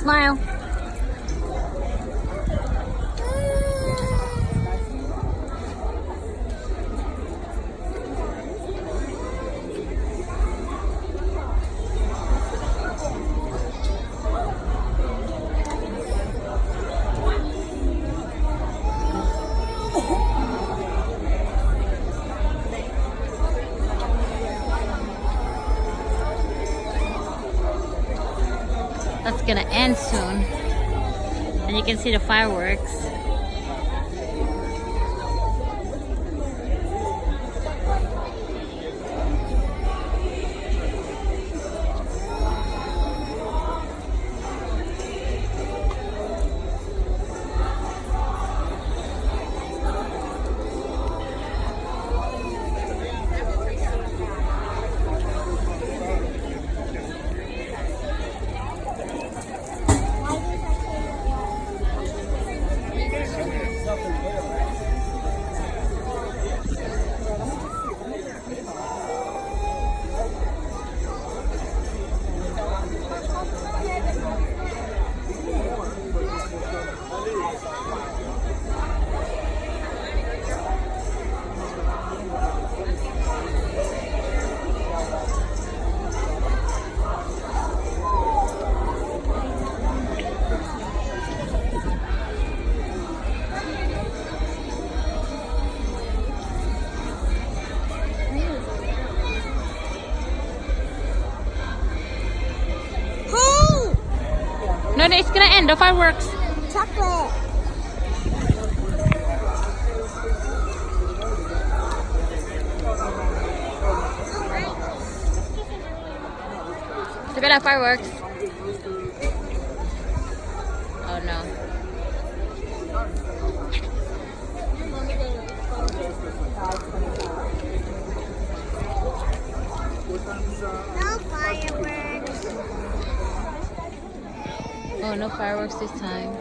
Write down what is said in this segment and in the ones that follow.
Smile. That's gonna end soon, and you can see the fireworks. No, it's gonna end. The fireworks. Chocolate. Look at that fireworks. Oh no. No fireworks. Oh, no fireworks this time.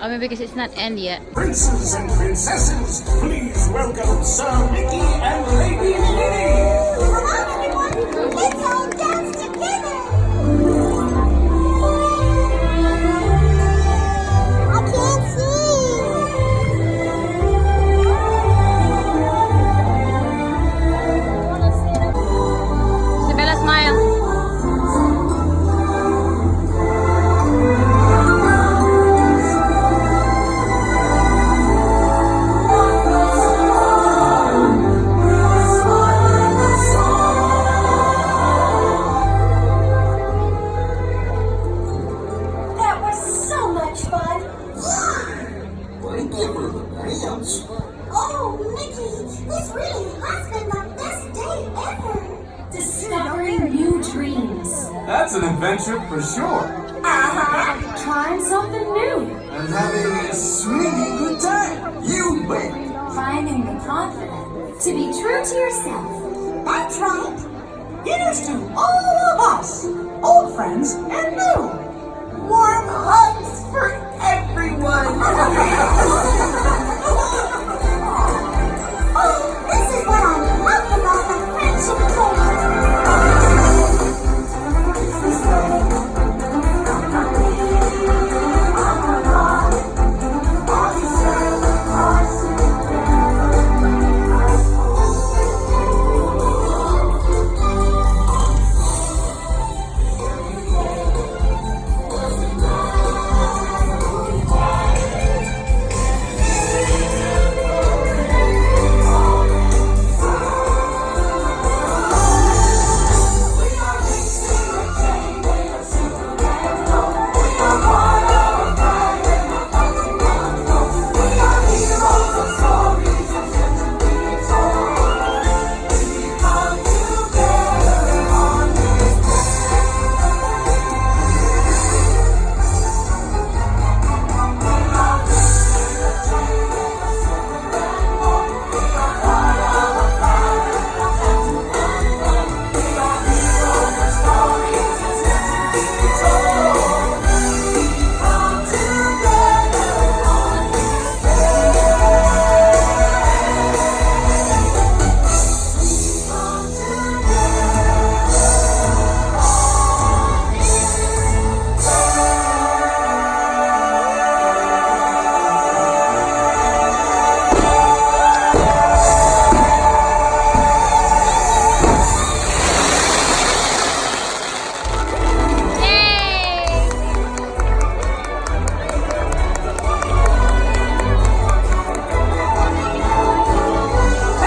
Oh, maybe because it's not end yet. Princes and princesses, please welcome Sir Mickey and Lady Minnie. Come on, everyone. Let's all dance together. I can't see. Isabella, smile. Oh, Mickey, this really has been the best day ever. Discovering new dreams. That's an adventure for sure. Trying something new. And having a sweetie good time. You win. Finding the confidence to be true to yourself. That's right. Here's to all of us, old friends and new.